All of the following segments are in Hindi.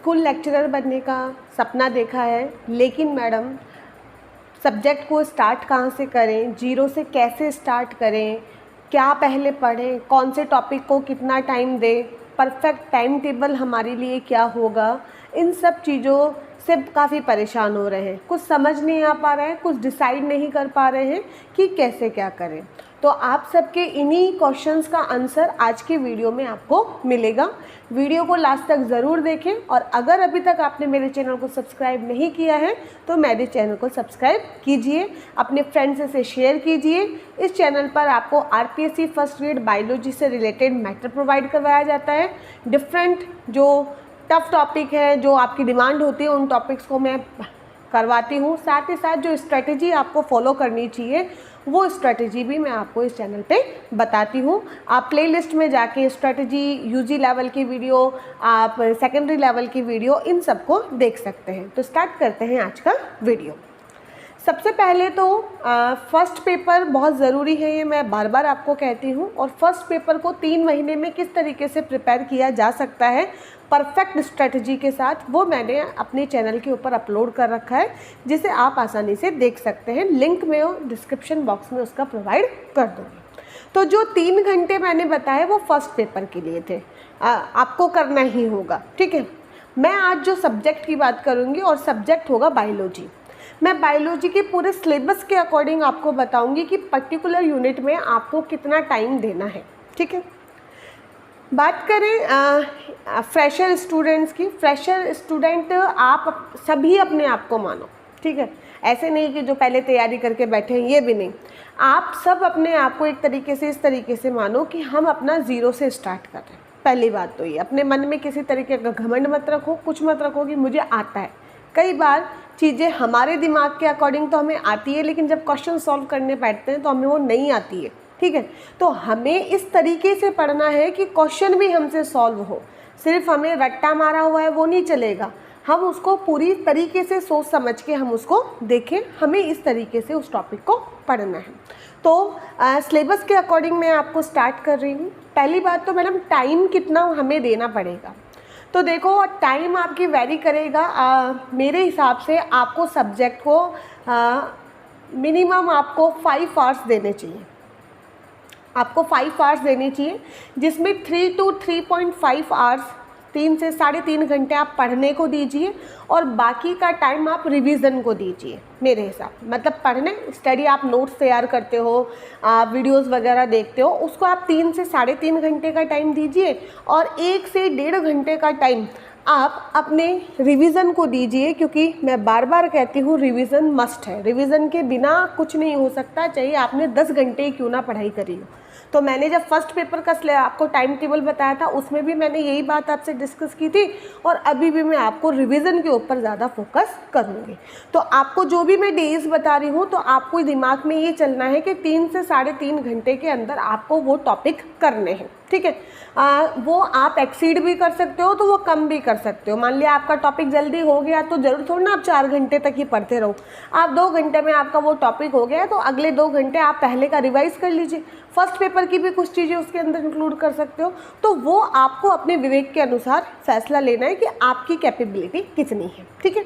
स्कूल लेक्चरर बनने का सपना देखा है, लेकिन मैडम सब्जेक्ट को स्टार्ट कहाँ से करें, जीरो से कैसे स्टार्ट करें, क्या पहले पढ़ें, कौन से टॉपिक को कितना टाइम दें, परफेक्ट टाइम टेबल हमारे लिए क्या होगा, इन सब चीज़ों से काफ़ी परेशान हो रहे हैं। कुछ समझ नहीं आ पा रहा है, कुछ डिसाइड नहीं कर पा रहे हैं कि कैसे क्या करें। तो आप सबके इन्हीं क्वेश्चंस का आंसर आज के वीडियो में आपको मिलेगा। वीडियो को लास्ट तक ज़रूर देखें, और अगर अभी तक आपने मेरे चैनल को सब्सक्राइब नहीं किया है तो मेरे चैनल को सब्सक्राइब कीजिए, अपने फ्रेंड्स से शेयर कीजिए। इस चैनल पर आपको आरपीएससी फर्स्ट ग्रेड बायोलॉजी से रिलेटेड मैटर प्रोवाइड करवाया जाता है। डिफरेंट जो टफ टॉपिक है, जो आपकी डिमांड होती है, उन टॉपिक्स को मैं करवाती हूँ। साथ ही साथ जो स्ट्रेटजी आपको फॉलो करनी चाहिए वो स्ट्रेटजी भी मैं आपको इस चैनल पे बताती हूँ। आप प्लेलिस्ट में जाके स्ट्रेटजी, यूजी लेवल की वीडियो, आप सेकेंडरी लेवल की वीडियो, इन सबको देख सकते हैं। तो स्टार्ट करते हैं आज का वीडियो। सबसे पहले तो फर्स्ट पेपर बहुत ज़रूरी है, ये मैं बार बार आपको कहती हूँ। और फर्स्ट पेपर को 3 महीने में किस तरीके से प्रिपेयर किया जा सकता है परफेक्ट स्ट्रेटजी के साथ, वो मैंने अपने चैनल के ऊपर अपलोड कर रखा है, जिसे आप आसानी से देख सकते हैं। लिंक मैं डिस्क्रिप्शन बॉक्स में उसका प्रोवाइड कर दूँगी। तो जो 3 घंटे मैंने बताए वो फर्स्ट पेपर के लिए थे, आपको करना ही होगा, ठीक है। मैं आज जो सब्जेक्ट की बात करूँगी, और सब्जेक्ट होगा बायोलॉजी। मैं बायोलॉजी के पूरे सिलेबस के अकॉर्डिंग आपको बताऊंगी कि पर्टिकुलर यूनिट में आपको कितना टाइम देना है, ठीक है। बात करें फ्रेशर स्टूडेंट्स की। फ्रेशर स्टूडेंट आप सभी अपने आप को मानो, ठीक है। ऐसे नहीं कि जो पहले तैयारी करके बैठे हैं, ये भी नहीं। आप सब अपने आप को एक तरीके से, इस तरीके से मानो कि हम अपना ज़ीरो से स्टार्ट कर रहे हैं। पहली बात तो ये, अपने मन में किसी तरीके का घमंड मत रखो, कुछ मत रखो कि मुझे आता है। कई बार चीज़ें हमारे दिमाग के अकॉर्डिंग तो हमें आती है, लेकिन जब क्वेश्चन सॉल्व करने बैठते हैं तो हमें वो नहीं आती है, ठीक है। तो हमें इस तरीके से पढ़ना है कि क्वेश्चन भी हमसे सॉल्व हो। सिर्फ हमें रट्टा मारा हुआ है वो नहीं चलेगा, हम उसको पूरी तरीके से सोच समझ के हम उसको देखें। हमें इस तरीके से उस टॉपिक को पढ़ना है। तो सिलेबस के अकॉर्डिंग मैं आपको स्टार्ट कर रही हूँ। पहली बात तो मैडम, टाइम कितना हमें देना पड़ेगा। तो देखो, टाइम आपकी वेरी करेगा। मेरे हिसाब से आपको सब्जेक्ट को मिनिमम आपको 5 आवर्स देने चाहिए। आपको 5 आवर्स देने चाहिए, जिसमें 3 to 3.5 आवर्स, 3 से 3.5 घंटे आप पढ़ने को दीजिए, और बाकी का टाइम आप रिवीजन को दीजिए। मेरे हिसाब मतलब पढ़ने, स्टडी, आप नोट्स तैयार करते हो, आप वीडियोस वगैरह देखते हो, उसको आप 3 से 3.5 घंटे का टाइम दीजिए, और 1 से 1.5 घंटे का टाइम आप अपने रिवीजन को दीजिए। क्योंकि मैं बार बार कहती हूँ, रिवीजन मस्ट है। रिवीजन के बिना कुछ नहीं हो सकता, चाहिए आपने 10 घंटे क्यों ना पढ़ाई करी हो। तो मैंने जब फर्स्ट पेपर का आपको टाइम टेबल बताया था, उसमें भी मैंने यही बात आपसे डिस्कस की थी, और अभी भी मैं आपको रिवीजन के ऊपर ज़्यादा फोकस करूँगी। तो आपको जो भी मैं डेज बता रही हूँ, तो आपको दिमाग में ये चलना है कि 3 से 3.5 घंटे के अंदर आपको वो टॉपिक करने हैं, ठीक है। वो आप एक्सीड भी कर सकते हो, तो वो कम भी कर सकते हो। मान लिया आपका टॉपिक जल्दी हो गया, तो ज़रूर थोड़ा ना आप 4 घंटे तक ही पढ़ते रहो। आप 2 घंटे में आपका वो टॉपिक हो गया, तो अगले 2 घंटे आप पहले का रिवाइज कर लीजिए। फर्स्ट पेपर की भी कुछ चीज़ें उसके अंदर इंक्लूड कर सकते हो। तो वो आपको अपने विवेक के अनुसार फैसला लेना है कि आपकी कैपेबिलिटी कितनी है, ठीक है।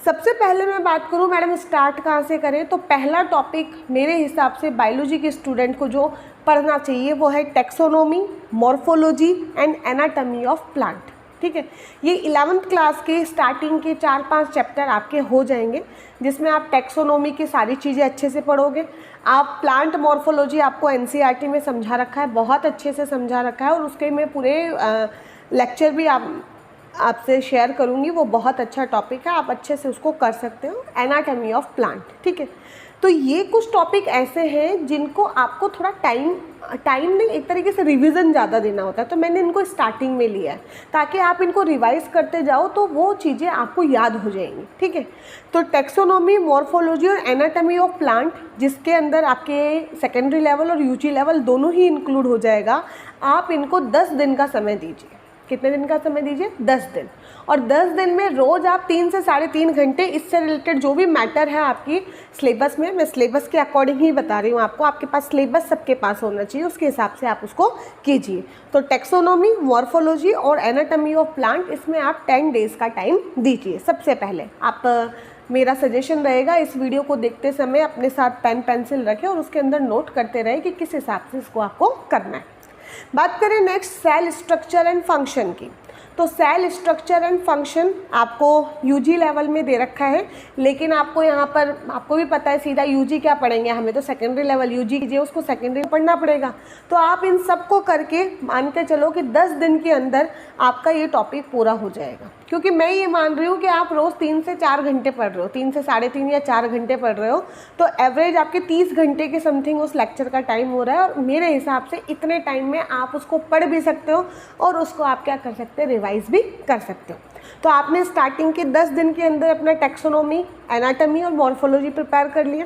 सबसे पहले मैं बात करूँ मैडम, स्टार्ट कहाँ से करें, तो पहला टॉपिक मेरे हिसाब से बायोलॉजी के स्टूडेंट को जो पढ़ना चाहिए वो है taxonomy, morphology and anatomy of plant, ठीक है। ये 11th क्लास के स्टार्टिंग के 4-5 चैप्टर आपके हो जाएंगे, जिसमें आप टैक्सोनॉमी की सारी चीज़ें अच्छे से पढ़ोगे। आप प्लांट मॉर्फोलॉजी आपको एनसीईआरटी में समझा रखा है, बहुत अच्छे से समझा रखा है, और उसके मैं पूरे लेक्चर भी आपसे शेयर करूँगी। वो बहुत अच्छा टॉपिक है, आप अच्छे से उसको कर सकते हो, एनाटॉमी ऑफ प्लांट, ठीक है। तो ये कुछ टॉपिक ऐसे हैं जिनको आपको थोड़ा टाइम नहीं, एक तरीके से रिवीजन ज़्यादा देना होता है। तो मैंने इनको स्टार्टिंग में लिया है, ताकि आप इनको रिवाइज करते जाओ तो वो चीज़ें आपको याद हो जाएंगी, ठीक है। तो टैक्सोनॉमी, मॉर्फोलॉजी और एनाटॉमी ऑफ प्लांट, जिसके अंदर आपके सेकेंडरी लेवल और यूजी लेवल दोनों ही इंक्लूड हो जाएगा, आप इनको 10 दिन का समय दीजिए। कितने दिन का समय दीजिए? 10 दिन। और 10 दिन में रोज़ आप 3 से 3.5 घंटे इससे रिलेटेड जो भी मैटर है आपकी सिलेबस में, मैं सिलेबस के अकॉर्डिंग ही बता रही हूँ आपको, आपके पास सिलेबस सबके पास होना चाहिए, उसके हिसाब से आप उसको कीजिए। तो टेक्सोनोमी, मॉर्फोलॉजी और एनाटॉमी ऑफ प्लांट, इसमें आप 10 डेज़ का टाइम दीजिए। सबसे पहले आप, मेरा सजेशन रहेगा इस वीडियो को देखते समय अपने साथ पेन पेंसिल रखें और उसके अंदर नोट करते रहे कि किस हिसाब से इसको आपको करना है। बात करें next cell structure and function की, तो सेल स्ट्रक्चर एंड फंक्शन आपको यूजी लेवल में दे रखा है, लेकिन आपको यहाँ पर आपको भी पता है सीधा यूजी क्या पढ़ेंगे, हमें तो सेकेंडरी लेवल यूजी कीजिए, उसको सेकेंडरी पढ़ना पड़ेगा। तो आप इन सब को करके मान के चलो कि 10 दिन के अंदर आपका ये टॉपिक पूरा हो जाएगा, क्योंकि मैं ये मान रही हूँ कि आप रोज़ 3 से 4 घंटे पढ़ रहे हो, 3 से 3.5 या 4 घंटे पढ़ रहे हो, तो एवरेज आपके 30 घंटे के समथिंग उस लेक्चर का टाइम हो रहा है। और मेरे हिसाब से इतने टाइम में आप उसको पढ़ भी सकते हो और उसको आप क्या कर सकते हो, रिवाइज भी कर सकते हो। तो आपने स्टार्टिंग के 10 दिन के अंदर अपना टेक्सोनोमी, एनाटॉमी और मॉर्फोलॉजी प्रिपेयर कर लिया।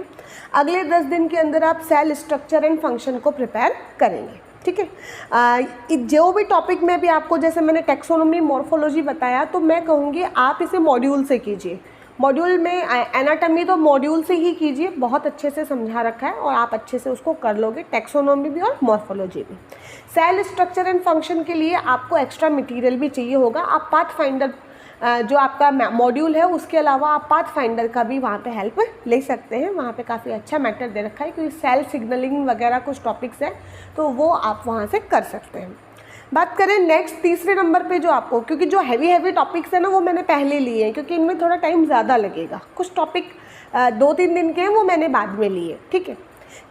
अगले 10 दिन के अंदर आप सेल स्ट्रक्चर एंड फंक्शन को प्रिपेयर करेंगे, ठीक है। जो भी टॉपिक में भी आपको, जैसे मैंने टेक्सोनोमी, मॉर्फोलॉजी बताया, तो मैं कहूँगी आप इसे मॉड्यूल से कीजिए। मॉड्यूल में एनाटॉमी तो मॉड्यूल से ही कीजिए, बहुत अच्छे से समझा रखा है और आप अच्छे से उसको कर लोगे, टेक्सोनोमी भी और मॉर्फोलॉजी भी। सेल स्ट्रक्चर एंड फंक्शन के लिए आपको एक्स्ट्रा मटेरियल भी चाहिए होगा। आप पाथफाइंडर जो आपका मॉड्यूल है उसके अलावा आप पाथफाइंडर का भी वहाँ पे हेल्प ले सकते हैं, वहाँ पे काफ़ी अच्छा मैटर दे रखा है, क्योंकि सेल सिग्नलिंग वगैरह कुछ टॉपिक्स हैं तो वो आप वहाँ से कर सकते हैं। बात करें नेक्स्ट तीसरे नंबर पे, जो आपको, क्योंकि जो हैवी टॉपिक्स हैं ना वो मैंने पहले लिए हैं, क्योंकि इनमें थोड़ा टाइम ज़्यादा लगेगा, कुछ टॉपिक 2-3 दिन के हैं वो मैंने बाद में लिए, ठीक है।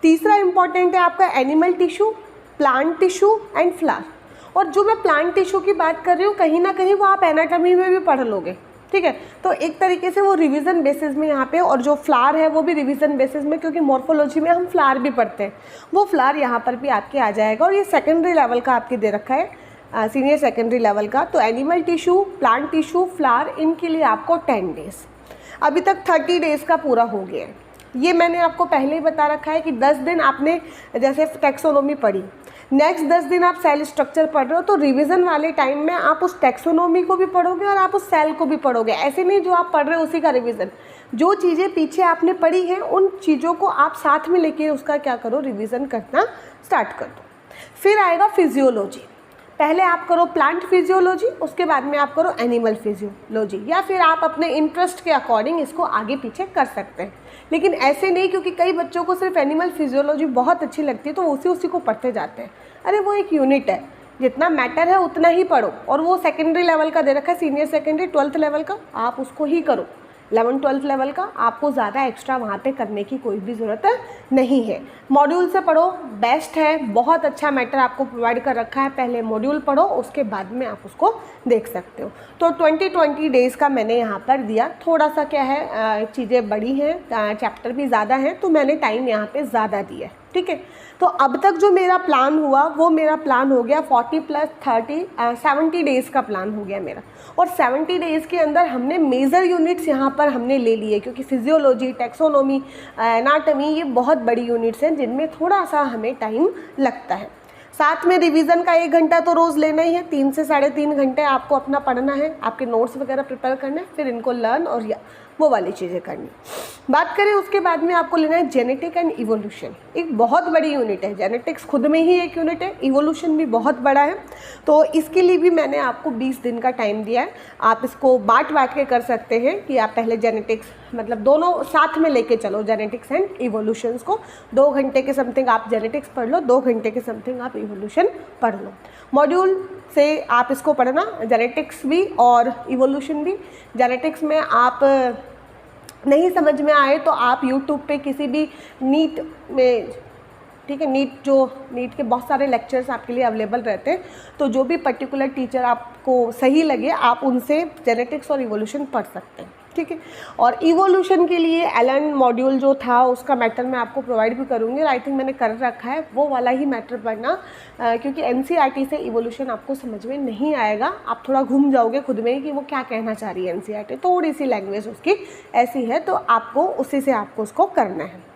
तीसरा इंपॉर्टेंट है आपका animal tissue, plant tissue and flower. और जो मैं प्लांट टिश्यू की बात कर रही हूँ, कहीं ना कहीं वो आप एनाटॉमी में भी पढ़ लोगे, ठीक है। तो एक तरीके से वो रिवीजन बेसिस में यहाँ पे, और जो फ्लावर है वो भी रिवीजन बेसिस में, क्योंकि मॉर्फोलॉजी में हम फ्लावर भी पढ़ते हैं, वो फ्लावर यहाँ पर भी आपके आ जाएगा। और ये सेकेंडरी लेवल का आपके दे रखा है, सीनियर सेकेंडरी लेवल का। तो animal tissue, plant tissue, flower, इनके लिए आपको 10 डेज़, अभी तक 30 डेज़ का पूरा हो गया है। ये मैंने आपको पहले ही बता रखा है कि 10 दिन आपने जैसे टेक्सोनोमी पढ़ी, नेक्स्ट 10 दिन आप सेल स्ट्रक्चर पढ़ रहे हो, तो रिवीजन वाले टाइम में आप उस टेक्सोनोमी को भी पढ़ोगे और आप उस सेल को भी पढ़ोगे। ऐसे नहीं जो आप पढ़ रहे हो उसी का रिवीजन, जो चीज़ें पीछे आपने पढ़ी हैं उन चीज़ों को आप साथ में लेके उसका क्या करो, रिवीजन करना स्टार्ट कर दो। फिर आएगा फिजियोलॉजी, पहले आप करो प्लांट फिजियोलॉजी, उसके बाद में आप करो एनिमल फिजियोलॉजी, या फिर आप अपने इंटरेस्ट के अकॉर्डिंग इसको आगे पीछे कर सकते हैं। लेकिन ऐसे नहीं, क्योंकि कई बच्चों को सिर्फ एनिमल फिजियोलॉजी बहुत अच्छी लगती है तो उसी को पढ़ते जाते हैं। अरे वो एक यूनिट है, जितना मैटर है उतना ही पढ़ो, और वो सेकेंडरी लेवल का दे रखा है, सीनियर सेकेंडरी 12th लेवल का, आप उसको ही करो। 11th-12th लेवल का आपको ज़्यादा एक्स्ट्रा वहाँ पे करने की कोई भी ज़रूरत नहीं है। मॉड्यूल से पढ़ो, बेस्ट है, बहुत अच्छा मैटर आपको प्रोवाइड कर रखा है। पहले मॉड्यूल पढ़ो, उसके बाद में आप उसको देख सकते हो। तो 20 डेज़ का मैंने यहाँ पर दिया। थोड़ा सा क्या है, चीज़ें बड़ी हैं, चैप्टर भी ज़्यादा हैं, तो मैंने टाइम यहाँ पर ज़्यादा दिया है, ठीक है। तो अब तक जो मेरा प्लान हुआ वो मेरा प्लान हो गया 40 + 30 70 डेज़ का प्लान हो गया मेरा। और 70 डेज़ के अंदर हमने मेजर यूनिट्स यहाँ पर हमने ले लिए, क्योंकि फिजियोलॉजी, टेक्सोनोमी, एनाटॉमी ये बहुत बड़ी यूनिट्स हैं जिनमें थोड़ा सा हमें टाइम लगता है। साथ में रिवीजन का 1 घंटा तो रोज़ लेना ही है, 3 से 3.5 घंटे आपको अपना पढ़ना है, आपके नोट्स वगैरह प्रिपेयर करने, फिर इनको लर्न और वो वाली चीज़ें करनी। बात करें उसके बाद में आपको लेना है जेनेटिक एंड इवोल्यूशन, एक बहुत बड़ी यूनिट है। जेनेटिक्स खुद में ही एक यूनिट है, इवोल्यूशन भी बहुत बड़ा है, तो इसके लिए भी मैंने आपको 20 दिन का टाइम दिया है। आप इसको बांट के कर सकते हैं कि आप पहले जेनेटिक्स, मतलब दोनों साथ में लेके चलो, जेनेटिक्स एंड इवोल्यूशंस को। 2 घंटे के समथिंग आप जेनेटिक्स पढ़ लो, 2 घंटे के समथिंग आप इवोल्यूशन पढ़ लो। मॉड्यूल से आप इसको पढ़ना, जेनेटिक्स भी और इवोल्यूशन भी। जेनेटिक्स में आप नहीं समझ में आए तो आप यूट्यूब पे किसी भी नीट में, ठीक है, नीट के बहुत सारे लेक्चर्स आपके लिए अवेलेबल रहते हैं, तो जो भी पर्टिकुलर टीचर आपको सही लगे आप उनसे जेनेटिक्स और इवोल्यूशन पढ़ सकते हैं, ठीक है। और इवोल्यूशन के लिए एलन मॉड्यूल जो था उसका मैटर मैं आपको प्रोवाइड भी करूँगी, और आई थिंक मैंने कर रखा है, वो वाला ही मैटर पढ़ना, क्योंकि एनसीईआरटी से इवोल्यूशन आपको समझ में नहीं आएगा, आप थोड़ा घूम जाओगे खुद में ही कि वो क्या कहना चाह रही है एनसीईआरटी, थोड़ी सी लैंग्वेज उसकी ऐसी है, तो आपको उसी से आपको उसको करना है।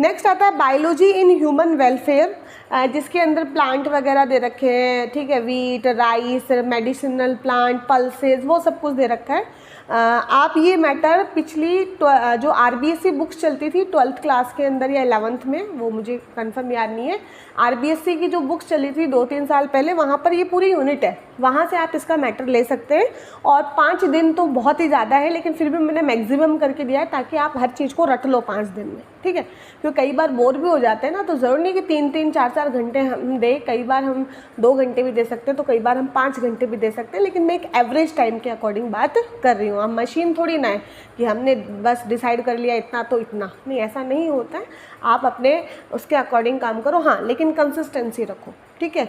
नेक्स्ट आता है बायोलॉजी इन ह्यूमन वेलफेयर, जिसके अंदर प्लांट वगैरह दे रखे हैं, ठीक है, wheat, rice, medicinal plant, pulses, वो सब कुछ दे रखा है। आप ये मैटर पिछली जो आरबीएससी बुक्स चलती थी 12th क्लास के अंदर या 11th में, वो मुझे कंफर्म याद नहीं है, आरबीएससी की जो बुक्स चली थी 2-3 साल पहले, वहाँ पर ये पूरी यूनिट है, वहाँ से आप इसका मैटर ले सकते हैं। और 5 दिन तो बहुत ही ज़्यादा है, लेकिन फिर भी मैंने मैक्सिमम करके दिया है ताकि आप हर चीज़ को रट लो 5 दिन में, ठीक है। क्योंकि कई बार बोर भी हो जाते हैं ना, तो ज़रूर नहीं कि 3-3, 4-4 घंटे हम दे, कई बार हम 2 घंटे भी दे सकते हैं, तो कई बार हम 5 घंटे भी दे सकते हैं, लेकिन मैं एक एवरेज टाइम के अकॉर्डिंग बात कर रही हूँ। हम मशीन थोड़ी ना है कि हमने बस डिसाइड कर लिया इतना तो इतना, नहीं, ऐसा नहीं होता है। आप अपने उसके अकॉर्डिंग काम करो, हाँ, लेकिन कंसिस्टेंसी रखो, ठीक है।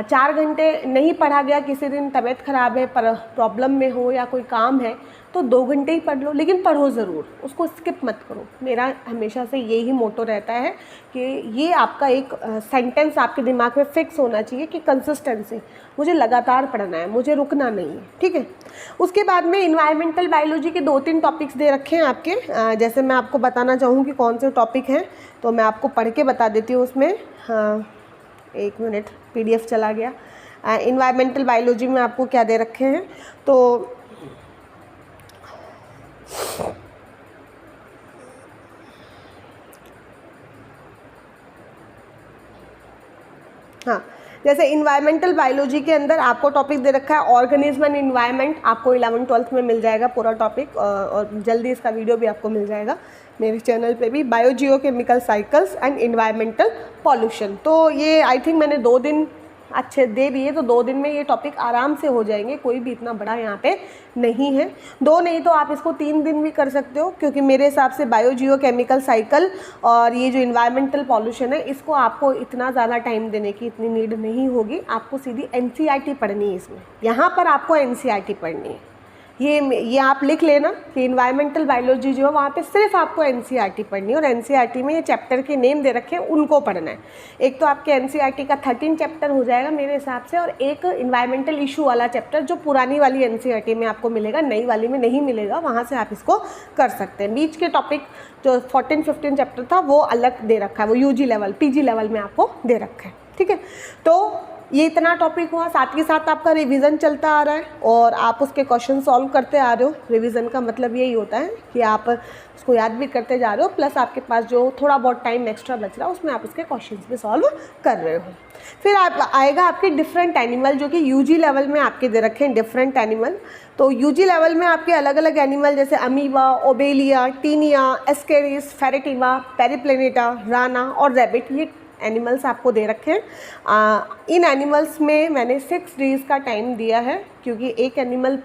4 घंटे नहीं पढ़ा गया, किसी दिन तबीयत ख़राब है, पर प्रॉब्लम में हो या कोई काम है, तो 2 घंटे ही पढ़ लो, लेकिन पढ़ो ज़रूर, उसको स्किप मत करो। मेरा हमेशा से यही मोटो रहता है कि ये आपका एक सेंटेंस आपके दिमाग में फिक्स होना चाहिए कि कंसिस्टेंसी, मुझे लगातार पढ़ना है, मुझे रुकना नहीं है, ठीक है। उसके बाद में इन्वायरमेंटल बायोलॉजी के 2-3 टॉपिक्स दे रखे हैं आपके। जैसे मैं आपको बताना चाहूँ कि कौन से टॉपिक हैं, तो मैं आपको पढ़ के बता देती हूँ उसमें। हाँ, 1 मिनट, PDF चला गया। इन्वायरमेंटल बायोलॉजी में आपको क्या दे रखे हैं, तो हाँ, जैसे इन्वायरमेंटल बायोलॉजी के अंदर आपको टॉपिक दे रखा है ऑर्गेनिज्म एंड इन्वायरमेंट, आपको 11th-12th में मिल जाएगा पूरा टॉपिक, और जल्दी इसका वीडियो भी आपको मिल जाएगा मेरे चैनल पे भी, biogeochemical cycles and environmental pollution. तो ये आई थिंक मैंने 2 दिन अच्छे दे दिए, तो 2 दिन में ये टॉपिक आराम से हो जाएंगे, कोई भी इतना बड़ा यहाँ पे नहीं है। 2 नहीं तो आप इसको 3 दिन भी कर सकते हो, क्योंकि मेरे हिसाब से बायोजियोकेमिकल साइकिल और ये जो इन्वायरमेंटल पॉल्यूशन है, इसको आपको इतना ज़्यादा टाइम देने की इतनी नीड नहीं होगी। आपको सीधी NCERT पढ़नी है इसमें, यहाँ पर आपको NCERT पढ़नी है। ये आप लिख लेना कि इन्वायरमेंटल बायोलॉजी जो है वहाँ पे सिर्फ आपको NCERT पढ़नी है, और NCERT में ये चैप्टर के नेम दे रखे हैं, उनको पढ़ना है। एक तो आपके NCERT का 13 चैप्टर हो जाएगा मेरे हिसाब से, और एक इन्वायरमेंटल इशू वाला चैप्टर जो पुरानी वाली NCERT में आपको मिलेगा, नई वाली में नहीं मिलेगा, वहाँ से आप इसको कर सकते हैं। बीच के टॉपिक जो 14-15 चैप्टर था वो अलग दे रखा है, वो UG लेवल, PG लेवल में आपको दे रखा है, ठीक है। तो ये इतना टॉपिक हुआ, साथ ही साथ आपका रिवीजन चलता आ रहा है और आप उसके क्वेश्चन सॉल्व करते आ रहे हो। रिवीजन का मतलब यही होता है कि आप उसको याद भी करते जा रहे हो, प्लस आपके पास जो थोड़ा बहुत टाइम एक्स्ट्रा बच रहा है उसमें आप उसके क्वेश्चंस भी सॉल्व कर रहे हो। फिर आप आएगा आपके डिफरेंट एनिमल, जो कि UG लेवल में आपके दे रखे हैं डिफरेंट एनिमल। तो UG लेवल में आपके अलग अलग एनिमल जैसे amoeba, obelia, taenia, ascaris, pheretima, periplaneta, rana और रैबिट, ये एनिमल्स आपको दे रखे हैं। इन एनिमल्स में मैंने 6 डेज़ का टाइम दिया है, क्योंकि एक एनिमल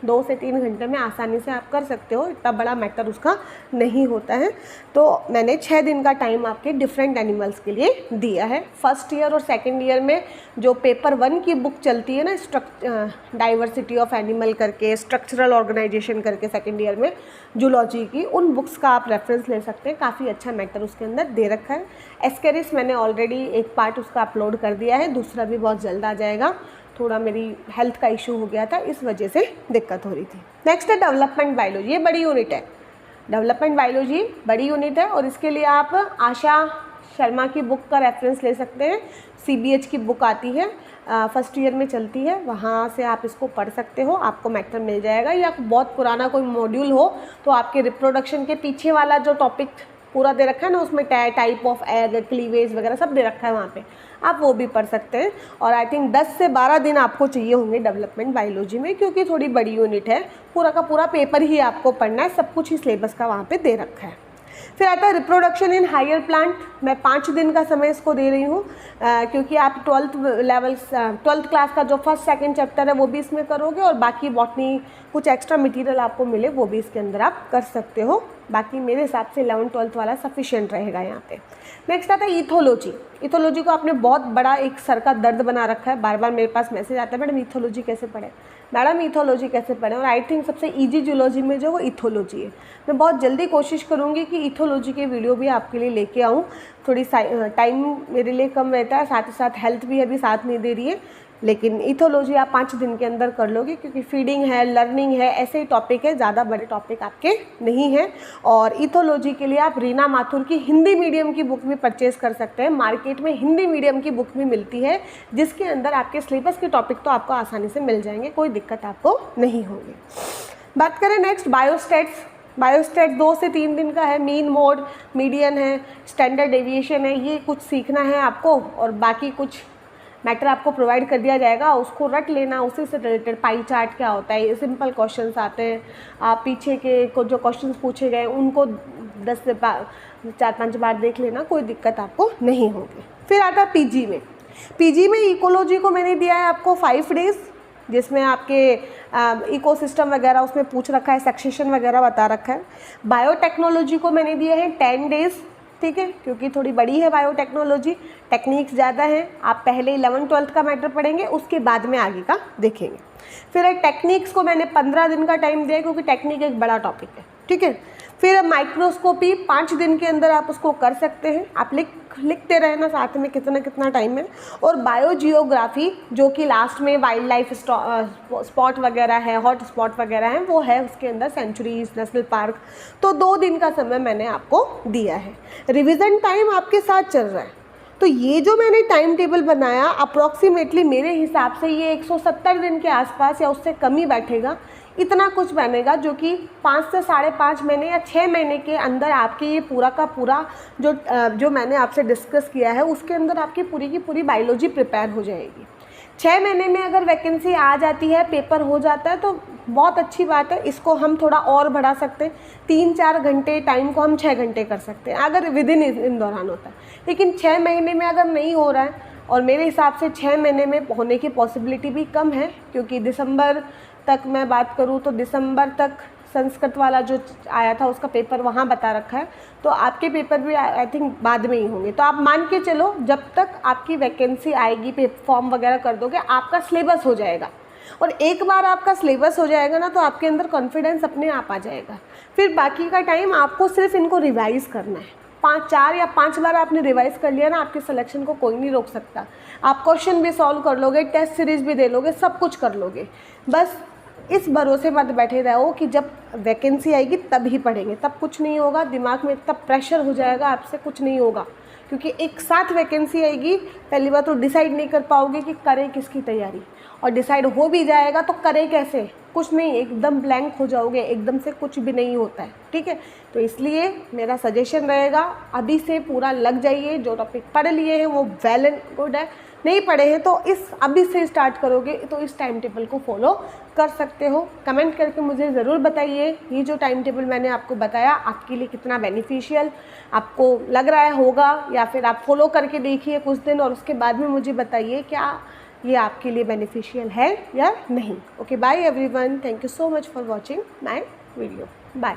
2 से 3 घंटे में आसानी से आप कर सकते हो, इतना बड़ा मैटर उसका नहीं होता है। तो मैंने 6 दिन का टाइम आपके डिफरेंट एनिमल्स के लिए दिया है। फर्स्ट ईयर और सेकेंड ईयर में जो पेपर 1 की बुक चलती है ना, डाइवर्सिटी ऑफ एनिमल करके, स्ट्रक्चरल ऑर्गेनाइजेशन करके सेकेंड ईयर में जूलॉजी की, उन बुक्स का आप रेफरेंस ले सकते हैं, काफ़ी अच्छा मैटर उसके अंदर दे रखा है। एस्केरिस मैंने ऑलरेडी एक पार्ट उसका अपलोड कर दिया है, दूसरा भी बहुत जल्द आ जाएगा। थोड़ा मेरी हेल्थ का इशू हो गया था, इस वजह से दिक्कत हो रही थी। नेक्स्ट है डेवलपमेंट बायोलॉजी, ये बड़ी यूनिट है। डेवलपमेंट बायोलॉजी बड़ी यूनिट है और इसके लिए आप आशा शर्मा की बुक का रेफरेंस ले सकते हैं। CBH की बुक आती है, फर्स्ट ईयर में चलती है, वहाँ से आप इसको पढ़ सकते हो, आपको मैटर मिल जाएगा। या बहुत पुराना कोई मॉड्यूल हो तो आपके रिप्रोडक्शन के पीछे वाला जो टॉपिक पूरा दे रखा है ना, उसमें टाइप ऑफ एग, क्लीवेज वगैरह सब दे रखा है वहाँ पे, आप वो भी पढ़ सकते हैं। और आई थिंक 10 से 12 दिन आपको चाहिए होंगे डेवलपमेंट बायोलॉजी में, क्योंकि थोड़ी बड़ी यूनिट है, पूरा का पूरा पेपर ही आपको पढ़ना है, सब कुछ ही सिलेबस का वहाँ पे दे रखा है। फिर आता है रिप्रोडक्शन इन हायर प्लांट, मैं 5 दिन का समय इसको दे रही हूँ, क्योंकि आप 12th क्लास का जो फर्स्ट सेकंड चैप्टर है वो भी इसमें करोगे, और बाकी बॉटनी कुछ एक्स्ट्रा मटेरियल आपको मिले वो भी इसके अंदर आप कर सकते हो। बाकी मेरे हिसाब से 11th-12th वाला सफिशिएंट रहेगा यहाँ पे। नेक्स्ट आता है इथोलॉजी। इथोलॉजी को आपने बहुत बड़ा एक सर का दर्द बना रखा है, बार बार मेरे पास मैसेज आता है, मैडम इथोलॉजी कैसे पढ़े, मैडम इथोलॉजी कैसे पढ़ें। और आई थिंक सबसे ईजी जूलॉजी में जो वो इथोलॉजी है। मैं बहुत जल्दी कोशिश करूँगी कि इथोलॉजी के वीडियो भी आपके लिए लेके आऊँ। थोड़ी टाइम मेरे लिए कम रहता है, साथ ही साथ हेल्थ भी अभी साथ नहीं दे रही है। लेकिन इथोलॉजी आप 5 दिन के अंदर कर लोगे, क्योंकि फीडिंग है, लर्निंग है, ऐसे ही टॉपिक है, ज़्यादा बड़े टॉपिक आपके नहीं हैं। और इथोलॉजी के लिए आप रीना माथुर की हिंदी मीडियम की बुक भी परचेज़ कर सकते हैं। मार्केट में हिंदी मीडियम की बुक भी मिलती है, जिसके अंदर आपके सिलेबस के टॉपिक तो आपको आसानी से मिल जाएंगे, कोई दिक्कत आपको नहीं होगी। बात करें नेक्स्ट बायोस्टैट्स। बायोस्टैट 2 से 3 दिन का है। मीन, मोड, मीडियन है, स्टैंडर्ड डेविएशन है, ये कुछ सीखना है आपको, और बाकी कुछ मैटर आपको प्रोवाइड कर दिया जाएगा, उसको रट लेना। उसी से रिलेटेड पाई चार्ट क्या होता है, ये सिंपल क्वेश्चंस आते हैं। आप पीछे के को जो क्वेश्चंस पूछे गए उनको 10 से 4-5 बार देख लेना, कोई दिक्कत आपको नहीं होगी। फिर आता है पीजी में। पीजी में इकोलॉजी को मैंने दिया है आपको 5 डेज़, जिसमें आपके इकोसिस्टम वगैरह उसमें पूछ रखा है, सक्सेशन वगैरह बता रखा है। बायोटेक्नोलॉजी को मैंने दिए हैं 10 डेज़, ठीक है, क्योंकि थोड़ी बड़ी है बायोटेक्नोलॉजी, टेक्निक्स ज़्यादा हैं। आप पहले 11th-12th का मैटर पढ़ेंगे, उसके बाद में आगे का देखेंगे। फिर टेक्निक्स को मैंने 15 दिन का टाइम दिया, क्योंकि टेक्निक एक बड़ा टॉपिक है, ठीक है। फिर माइक्रोस्कोपी 5 दिन के अंदर आप उसको कर सकते हैं। आप लिखते रहना साथ में कितना टाइम है। और बायोजियोग्राफी, जो कि लास्ट में वाइल्ड लाइफ स्पॉट वगैरह है, हॉट स्पॉट वगैरह है, वो है उसके अंदर, सेंचुरीज, नेशनल पार्क। तो 2 दिन का समय मैंने आपको दिया है। रिवीजन टाइम आपके साथ चल रहा है, तो ये जो मैंने टाइम टेबल बनाया, अप्रॉक्सीमेटली मेरे हिसाब से ये 170 दिन के आसपास या उससे कम ही बैठेगा। इतना कुछ बनेगा जो कि 5 से 5.5 महीने या 6 महीने के अंदर आपके ये पूरा का पूरा जो मैंने आपसे डिस्कस किया है, उसके अंदर आपकी पूरी की पूरी बायोलॉजी प्रिपेयर हो जाएगी। 6 महीने में अगर वैकेंसी आ जाती है, पेपर हो जाता है, तो बहुत अच्छी बात है। इसको हम थोड़ा और बढ़ा सकते हैं, 3-4 घंटे टाइम को हम 6 घंटे कर सकते हैं, अगर विदिन इन दौरान होता है। लेकिन 6 महीने में अगर नहीं हो रहा है, और मेरे हिसाब से 6 महीने में होने की पॉसिबिलिटी भी कम है, क्योंकि दिसंबर तक मैं बात करूँ तो दिसंबर तक संस्कृत वाला जो आया था उसका पेपर वहाँ बता रखा है, तो आपके पेपर भी आई थिंक बाद में ही होंगे। तो आप मान के चलो, जब तक आपकी वैकेंसी आएगी, फॉर्म वगैरह कर दोगे, आपका सिलेबस हो जाएगा। और एक बार आपका सिलेबस हो जाएगा ना, तो आपके अंदर कॉन्फिडेंस अपने आप आ जाएगा। फिर बाकी का टाइम आपको सिर्फ इनको रिवाइज़ करना है। 4 या 5 बार आपने रिवाइज़ कर लिया ना, आपके सिलेक्शन को कोई नहीं रोक सकता। आप क्वेश्चन भी सॉल्व कर लोगे, टेस्ट सीरीज़ भी दे लोगे, सब कुछ कर लोगे। बस इस भरोसे मत बैठे रहो कि जब वैकेंसी आएगी तब ही पढ़ेंगे, तब कुछ नहीं होगा। दिमाग में इतना प्रेशर हो जाएगा, आपसे कुछ नहीं होगा, क्योंकि एक साथ वैकेंसी आएगी। पहली बार तो डिसाइड नहीं कर पाओगे कि करें किसकी तैयारी, और डिसाइड हो भी जाएगा तो करें कैसे, कुछ नहीं, एकदम ब्लैंक हो जाओगे, एकदम से कुछ भी नहीं होता है, ठीक है। तो इसलिए मेरा सजेशन रहेगा, अभी से पूरा लग जाइए। जो टॉपिक पढ़ लिए हैं वो वेल एंड गुड है, नहीं पढ़े हैं तो इस अभी से स्टार्ट करोगे तो इस टाइम टेबल को फॉलो कर सकते हो। कमेंट करके मुझे ज़रूर बताइए ये जो टाइम टेबल मैंने आपको बताया आपके लिए कितना बेनिफिशियल आपको लग रहा है होगा, या फिर आप फॉलो करके देखिए कुछ दिन और उसके बाद में मुझे बताइए क्या ये आपके लिए बेनिफिशियल है या नहीं। Okay, bye everyone, thank you so much for watching my video, bye.